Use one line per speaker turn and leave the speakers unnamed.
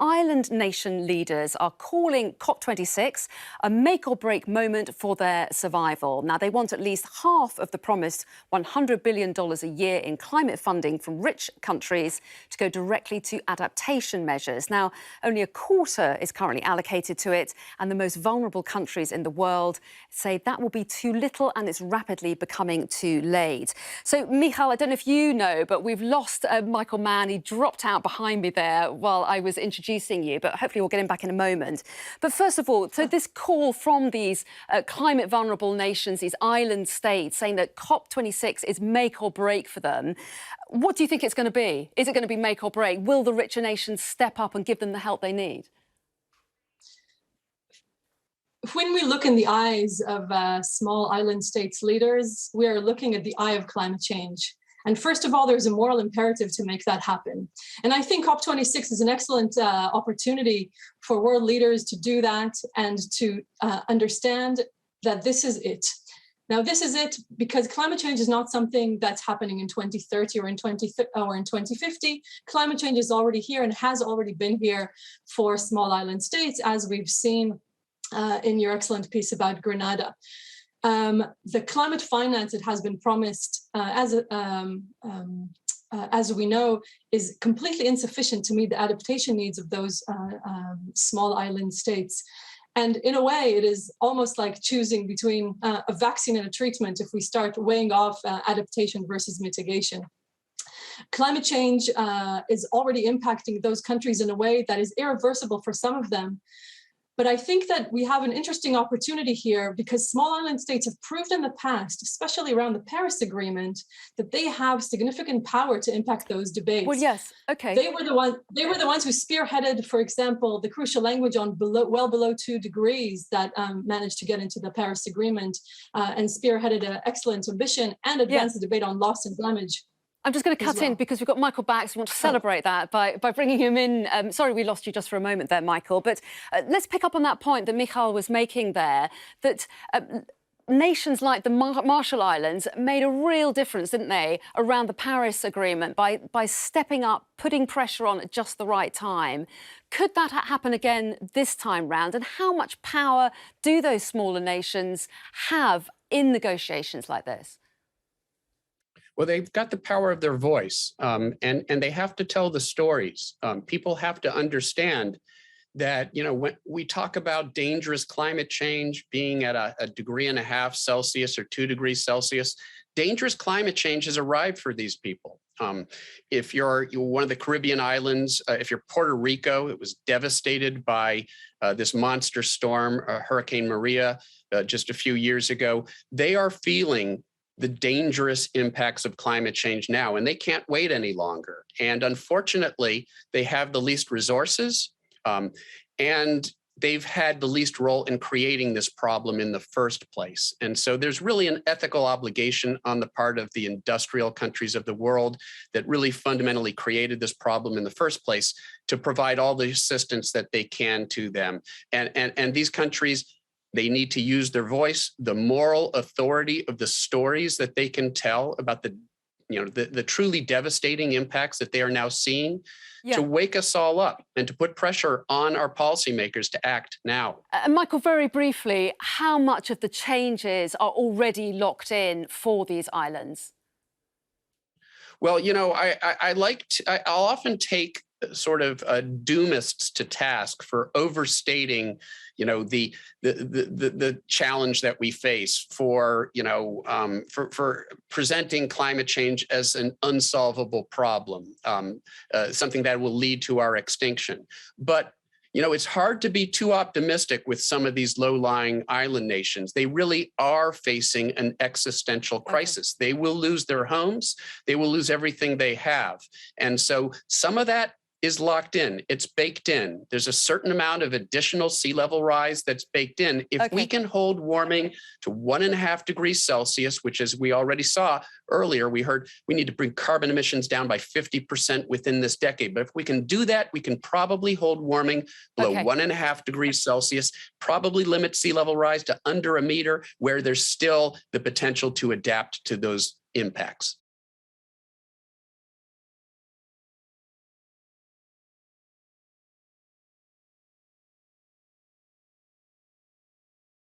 Island nation leaders are calling COP26 a make-or-break moment for their survival. Now, they want at least half of the promised $100 billion a year in climate funding from rich countries to go directly to adaptation measures. Now, only a quarter is currently allocated to it, and the most vulnerable countries in the world say that will be too little and it's rapidly becoming too late. So, Michal, I don't know if you know, but we've lost Michael Mann. He dropped out behind me there while I was introducing you, but hopefully we'll get him back in a moment. But first of all, so this call from these climate vulnerable nations, these island states, saying that COP26 is make or break for them. What do you think it's going to be? Is it going to be make or break? Will the richer nations step up and give them the help they need?
When we look in the eyes of small island states leaders, we are looking at the eye of climate change. And first of all, there's a moral imperative to make that happen. And I think COP26 is an excellent opportunity for world leaders to do that and to understand that this is it. Now, this is it because climate change is not something that's happening in 2030 or in 2050. Climate change is already here and has already been here for small island states, as we've seen in your excellent piece about Grenada. The climate finance that has been promised, as we know, is completely insufficient to meet the adaptation needs of those small island states. And in a way, it is almost like choosing between a vaccine and a treatment if we start weighing off adaptation versus mitigation. Climate change is already impacting those countries in a way that is irreversible for some of them. But I think that we have an interesting opportunity here because small island states have proved in the past, especially around the Paris Agreement, that they have significant power to impact those debates.
Well, yes, okay.
They were the ones who spearheaded, for example, the crucial language on well below 2 degrees that managed to get into the Paris Agreement and spearheaded an excellent ambition and advanced the debate on loss and damage.
I'm just going to cut in because we've got Michael back, so we want to celebrate that by bringing him in. Sorry we lost you just for a moment there, Michael, but let's pick up on that point that Michal was making there, that nations like the Marshall Islands made a real difference, didn't they, around the Paris Agreement by stepping up, putting pressure on at just the right time. Could that happen again this time round? And how much power do those smaller nations have in negotiations like this?
Well, they've got the power of their voice, and they have to tell the stories. People have to understand that, you know, when we talk about dangerous climate change being at a 1.5 degrees Celsius or 2 degrees Celsius, dangerous climate change has arrived for these people. If you're one of the Caribbean islands, if you're Puerto Rico, it was devastated by this monster storm, Hurricane Maria, just a few years ago. They are feeling the dangerous impacts of climate change now, and they can't wait any longer. And unfortunately, they have the least resources, and they've had the least role in creating this problem in the first place. And so there's really an ethical obligation on the part of the industrial countries of the world that really fundamentally created this problem in the first place to provide all the assistance that they can to them. And these countries, they need to use their voice, the moral authority of the stories that they can tell about the truly devastating impacts that they are now seeing to wake us all up and to put pressure on our policymakers to act now.
Michael, very briefly, how much of the changes are already locked in for these islands?
Well, you know, I'll often take sort of doomists to task for overstating, you know, the challenge that we face for, you know, for presenting climate change as an unsolvable problem, something that will lead to our extinction. But you know, it's hard to be too optimistic with some of these low-lying island nations. They really are facing an existential crisis. They will lose their homes. They will lose everything they have. And so some of that is locked in. It's baked in. There's a certain amount of additional sea level rise that's baked in. If we can hold warming to 1.5 degrees Celsius, which, as we already saw earlier, we heard we need to bring carbon emissions down by 50% within this decade. But if we can do that, we can probably hold warming below 1.5 degrees Celsius, probably limit sea level rise to under 1 meter, where there's still the potential to adapt to those impacts.